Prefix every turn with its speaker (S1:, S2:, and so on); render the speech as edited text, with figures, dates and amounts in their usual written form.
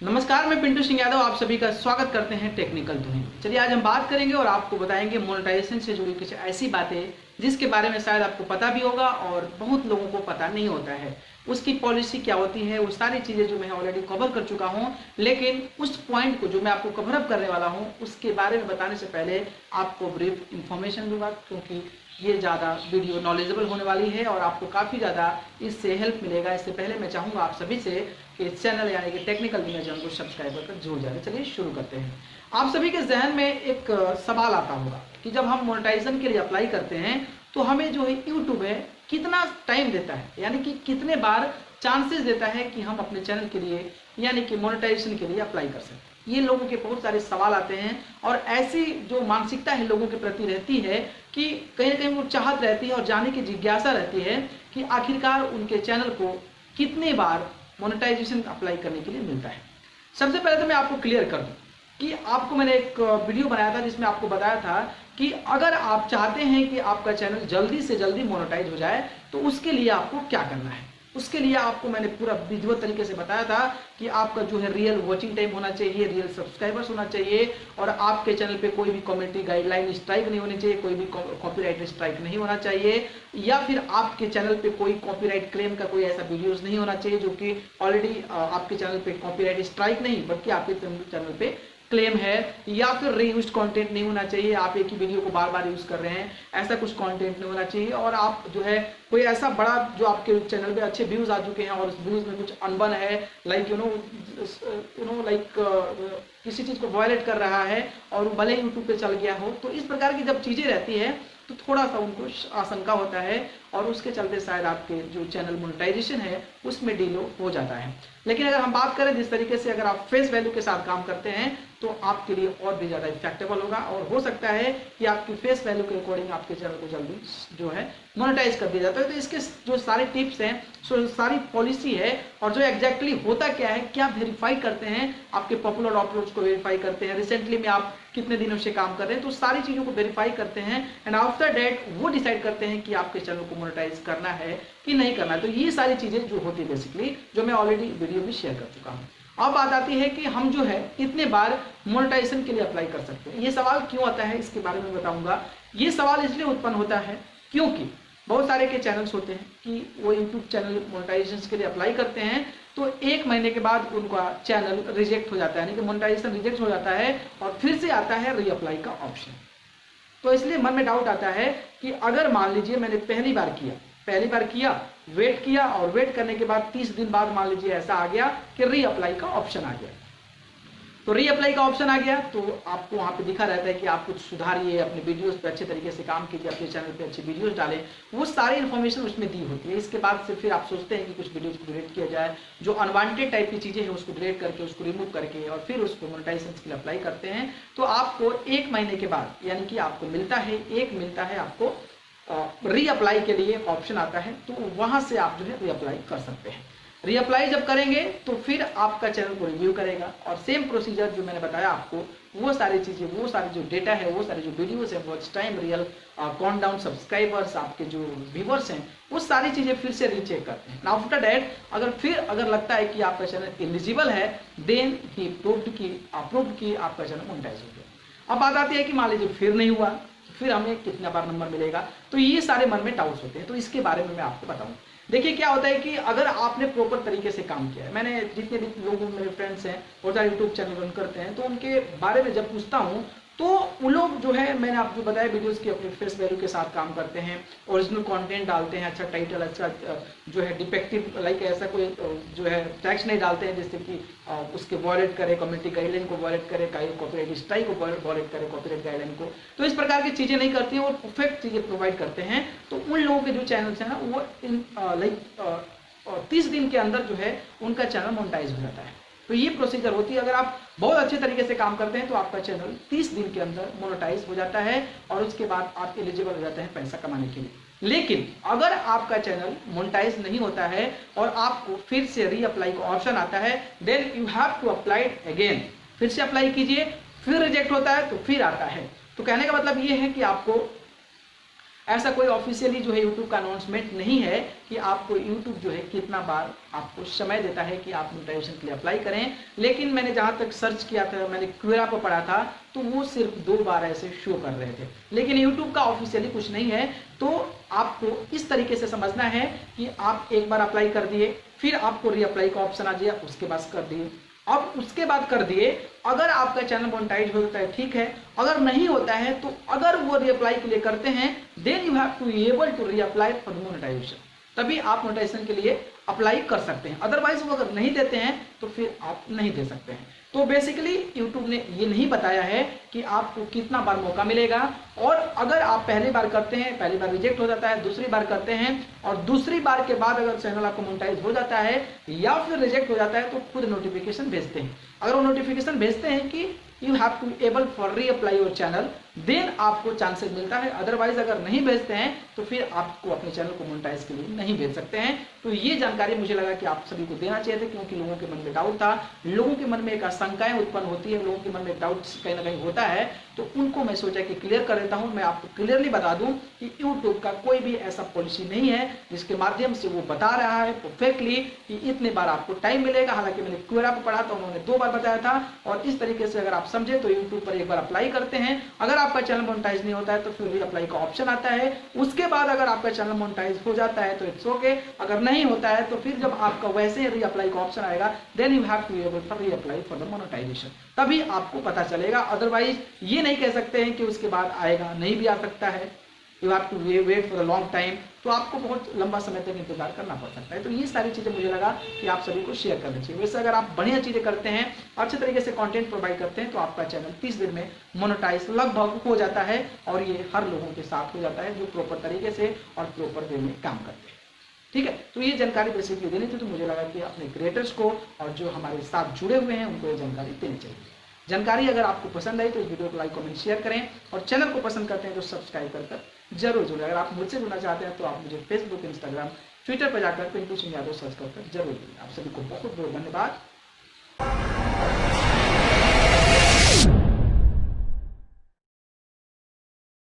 S1: नमस्कार, मैं पिंटू सिंह यादव आप सभी का स्वागत करते हैं टेक्निकल धुन। चलिए आज हम बात करेंगे और आपको बताएंगे मोनेटाइजेशन से जुड़ी कुछ ऐसी बातें जिसके बारे में शायद आपको पता भी होगा और बहुत लोगों को पता नहीं होता है। उसकी पॉलिसी क्या होती है, वो सारी चीज़ें जो मैं ऑलरेडी कवर कर चुका हूँ, लेकिन उस पॉइंट को जो मैं आपको कवर अप करने वाला हूँ उसके बारे में बताने से पहले आपको ब्रीफ इन्फॉर्मेशन दूंगा, क्योंकि ये ज़्यादा वीडियो नॉलेजेबल होने वाली है और आपको काफ़ी ज़्यादा इससे हेल्प मिलेगा। इससे पहले मैं चाहूँगा आप सभी से कि इस चैनल यानी कि टेक्निकल दुनिया चैनल को सब्सक्राइब कर जरूर जाए। चलिए शुरू करते हैं। आप सभी के जहन में एक सवाल आता होगा कि जब हम मोनेटाइजेशन के लिए अप्लाई करते हैं तो हमें जो है यूट्यूब है कितना टाइम देता है, यानी कि कितने बार चांसेस देता है कि हम अपने चैनल के लिए यानी कि मोनेटाइजेशन के लिए अप्लाई कर सकते हैं। ये लोगों के बहुत सारे सवाल आते हैं और ऐसी जो मानसिकता है लोगों के प्रति रहती है कि कहीं ना कहीं वो चाहत रहती है और जाने की जिज्ञासा रहती है कि आखिरकार उनके चैनल को कितने बार मोनेटाइजेशन अप्लाई करने के लिए मिलता है। सबसे पहले तो मैं आपको क्लियर कर दूं कि आपको मैंने एक वीडियो बनाया था जिसमें आपको बताया था कि अगर आप चाहते हैं कि आपका चैनल जल्दी से जल्दी मोनेटाइज हो जाए तो उसके लिए आपको क्या करना है। उसके लिए आपको मैंने पूरा विधिवत तरीके से बताया था कि आपका जो है रियल वॉचिंग टाइम होना चाहिए, रियल सब्सक्राइबर्स होना चाहिए और आपके चैनल पे कोई भी कम्युनिटी गाइडलाइन स्ट्राइक नहीं होनी चाहिए, कोई भी कॉपीराइट स्ट्राइक नहीं होना चाहिए, या फिर आपके चैनल पे कोई कॉपीराइट क्लेम का कोई ऐसा वीडियोस नहीं होना चाहिए जो कि ऑलरेडी आपके चैनल पे कॉपीराइट स्ट्राइक नहीं बल्कि आपके चैनल पे क्लेम है, या फिर रीयूज्ड कंटेंट नहीं होना चाहिए, आप एक ही वीडियो को बार बार यूज कर रहे हैं, ऐसा कुछ कंटेंट नहीं होना चाहिए, और आप जो है कोई ऐसा बड़ा जो आपके चैनल पे अच्छे व्यूज आ चुके हैं और उस व्यूज में कुछ अनबन है, लाइक लाइक किसी चीज को वायलेट कर रहा है और वो भले यूट्यूब पे चल गया हो, तो इस प्रकार की जब चीजें रहती है तो थोड़ा सा उनको आशंका होता है और उसके चलते शायद आपके जो चैनल मोनेटाइजेशन है उसमें डिले हो जाता है। लेकिन अगर हम बात करें जिस तरीके से अगर आप फेस वैल्यू के साथ काम करते हैं तो आपके लिए और भी ज़्यादा इफेक्टेबल होगा और हो सकता है कि आपकी फेस वैल्यू के अकॉर्डिंग आपके चैनल को जल्दी जो है मोनेटाइज कर दिया जाता है। तो इसके जो सारे टिप्स हैं, सारी पॉलिसी है और जो एग्जैक्टली होता क्या है, क्या वेरीफाई करते हैं, आपके पॉपुलर अपलोड्स को वेरीफाई करते हैं, रिसेंटली में आप कितने दिनों से काम कर रहे हैं, तो सारी चीज़ों को वेरीफाई करते हैं एंड आफ्टर डेट वो डिसाइड करते हैं कि आपके चैनल को मोनेटाइज करना है कि नहीं करना है। तो ये सारी चीज़ें जो होती है बेसिकली जो मैं ऑलरेडी वीडियो भी शेयर कर चुका हूँ। अब बात आती है कि हम जो है कितने बार मोनेटाइजेशन के लिए अप्लाई कर सकते हैं। ये सवाल क्यों आता है इसके बारे में बताऊंगा। ये सवाल इसलिए उत्पन्न होता है क्योंकि बहुत सारे के चैनल्स होते हैं कि वो यूट्यूब चैनल मोनेटाइजेशन के लिए अप्लाई करते हैं तो एक महीने के बाद उनका चैनल रिजेक्ट हो जाता है, यानी कि मोनेटाइजेशन रिजेक्ट हो जाता है और फिर से आता है रीअप्लाई का ऑप्शन। तो इसलिए मन में डाउट आता है कि अगर मान लीजिए मैंने पहली बार किया, वेट किया और वेट करने के बाद 30 दिन बाद मान लीजिए ऐसा आ गया कि रीअप्लाई का ऑप्शन आ गया, तो रीअप्लाई का ऑप्शन आ गया तो आपको वहां पे दिखा रहता है कि आप कुछ सुधारिए, अपने वीडियोस पे अच्छे तरीके से काम कीजिए, अपने चैनल पे अच्छे वीडियोस डालें, वो सारी इन्फॉर्मेशन उसमें दी होती है। इसके बाद से फिर आप सोचते हैं कि कुछ वीडियोस को डिलीट किया जाए, जो अनवांटेड टाइप की चीजें हैं उसको डिलीट करके उसको रिमूव करके और फिर उसको मोनेटाइजेशन के लिए अप्लाई करते हैं। तो आपको एक महीने के बाद यानी कि आपको मिलता है आपको रीअप्लाई के लिए ऑप्शन आता है, तो वहां से आप जो है रीअप्लाई कर सकते हैं। रीअप्लाई जब करेंगे तो फिर आपका चैनल को रिव्यू करेगा और सेम प्रोसीजर जो मैंने बताया आपको वो सारी चीजें, वो सारे जो डेटा है, वो सारे जो वीडियोस है, watch time, real count down, subscribers, आपके जो व्यूवर्स हैं, वो सारी चीजें फिर से रीचेक करते हैं। आफ्टर दैट अगर लगता है कि आपका चैनल एलिजिबल है देन ही अप्रूव्ड की आपका चैनल मोनेटाइज हो गया। अब बात आती है कि मान लीजिए फिर नहीं हुआ, फिर हमें कितना बार नंबर मिलेगा, तो ये सारे मन में डाउट्स होते हैं। तो इसके बारे में मैं आपको बताऊं। देखिए क्या होता है कि अगर आपने प्रॉपर तरीके से काम किया है, मैंने जितने भी लोग मेरे फ्रेंड्स हैं बहुत सारे यूट्यूब चैनल रन करते हैं तो उनके बारे में जब पूछता हूँ तो वो लोग जो है मैंने आपको बताया वीडियोस की अपने फेस वैल्यू के साथ काम करते हैं, ओरिजिनल कंटेंट डालते हैं, अच्छा टाइटल, अच्छा जो है डिफेक्टिव लाइक ऐसा कोई जो है टैक्स नहीं डालते हैं जिससे कि उसके वॉयलेट करे, कम्युनिटी गाइडलाइन को वॉयलेट करे, कॉपीराइट स्ट्राइक को वॉयलेट करे, कॉपीराइट गाइडलाइन को, तो इस प्रकार की चीजें नहीं करती हैं, वो परफेक्ट चीजें प्रोवाइड करते हैं। तो उन लोगों के जो चैनल्स हैं ना वो लाइक 30 दिन के अंदर जो है उनका चैनल मोनेटाइज हो जाता है। तो ये प्रोसीजर होती है। अगर आप बहुत अच्छे तरीके से काम करते हैं तो आपका चैनल 30 दिन के अंदर मोनेटाइज हो जाता है और उसके बाद आप एलिजिबल हो जाते हैं पैसा कमाने के लिए। लेकिन अगर आपका चैनल मोनेटाइज नहीं होता है और आपको फिर से रीअप्लाई का ऑप्शन आता है then you have to apply again, फिर से अप्लाई कीजिए, फिर रिजेक्ट होता है तो फिर आता है। तो कहने का मतलब ये है कि आपको ऐसा कोई ऑफिशियली जो है यूट्यूब का अनाउंसमेंट नहीं है कि आपको यूट्यूब जो है कितना बार आपको समय देता है कि आप मोनेटाइजेशन के लिए अप्लाई करें। लेकिन मैंने जहां तक सर्च किया था, मैंने क्वेरा पर पढ़ा था, तो वो सिर्फ 2 बार ऐसे शो कर रहे थे। लेकिन यूट्यूब का ऑफिशियली कुछ नहीं है। तो आपको इस तरीके से समझना है कि आप एक बार अप्लाई कर दिए, फिर आपको रीअप्लाई का ऑप्शन आ गया, उसके बाद कर दिए। अब उसके बाद कर दिए, अगर आपका चैनल मोनेटाइज होता है ठीक है, अगर नहीं होता है तो अगर वो रीअप्लाई के लिए करते हैं, then you have to able to reapply for monetisation, तभी आप मोनेटाइजेशन के लिए अप्लाई कर सकते हैं। अदरवाइज वो अगर नहीं देते हैं तो फिर आप नहीं दे सकते हैं। तो बेसिकली यूट्यूब ने ये नहीं बताया है कि आपको कितना बार मौका मिलेगा, और अगर आप पहली बार करते हैं, पहली बार रिजेक्ट हो जाता है, दूसरी बार करते हैं और दूसरी बार के बाद अगर चैनल आपको मोनेटाइज हो जाता है या फिर रिजेक्ट हो जाता है, तो खुद नोटिफिकेशन भेजते हैं। अगर वो नोटिफिकेशन भेजते हैं कि you have to able for reapply your channel, then आपको चांसेस मिलता है। अदरवाइज अगर नहीं भेजते हैं तो फिर आपको अपने चैनल को मोनेटाइज के लिए नहीं भेज सकते हैं। तो ये जानकारी मुझे लगा कि आप सभी को देना चाहिए था, क्योंकि लोगों के मन में डाउट था, लोगों के मन में एक आशंकाएं उत्पन्न होती है, लोगों के मन में डाउट कहीं ना कहीं होता है, तो उनको मैं सोचा कि क्लियर कर देता हूं। मैं आपको क्लियरली बता दूं कि यूट्यूब का कोई भी ऐसा पॉलिसी नहीं है जिसके माध्यम से वो बता रहा है परफेक्टली कि इतने बार आपको टाइम मिलेगा। हालांकि मैंने क्वेरा पर पढ़ा था, उन्होंने 2 बार बताया था, और इस तरीके से अगर आप समझे तो यूट्यूब पर एक बार अप्लाई करते हैं, अगर आपका चैनल मोनेटाइज नहीं होता है तो फिर भी अप्लाई का ऑप्शन आता है। उसके बाद अगर आपका चैनल मोनेटाइज हो जाता है तो इट्स ओके, अगर नहीं होता है तो फिर जब आपका वैसे रीअप्लाई का ऑप्शन आएगा, then you have to able for reapply for the monetisation, तभी आपको पता चलेगा। अदरवाइज ये नहीं कह सकते हैं कि उसके बाद आएगा, नहीं भी आ सकता है। You have to wait for a long time, तो आपको बहुत लंबा समय तक इंतजार करना पड़ सकता है। तो ये सारी चीज़ें मुझे लगा कि आप सभी को शेयर करनी चाहिए। वैसे अगर आप बढ़िया चीज़ें करते हैं, अच्छे तरीके से कंटेंट प्रोवाइड करते हैं, तो आपका चैनल 30 दिन में मोनेटाइज लगभग हो जाता है, और ये हर लोगों के साथ हो जाता है जो प्रॉपर तरीके से और प्रॉपर वे में काम करते हैं। ठीक है, तो ये जानकारी बेसिकली देनी थी, तो मुझे लगा कि अपने क्रिएटर्स को और जो हमारे साथ जुड़े हुए हैं उनको ये जानकारी देनी चाहिए। जानकारी अगर आपको पसंद आई तो इस वीडियो को लाइक कमेंट शेयर करें, और चैनल को पसंद करते हैं तो सब्सक्राइब कर जरूर जुड़े। अगर आप मुझसे जुड़ना चाहते हैं तो आप मुझे फेसबुक, इंस्टाग्राम, ट्विटर पर जाकर पिंटू सिंह यादव सर्च कर जरूर जुड़ें। आप सभी को बहुत बहुत धन्यवाद।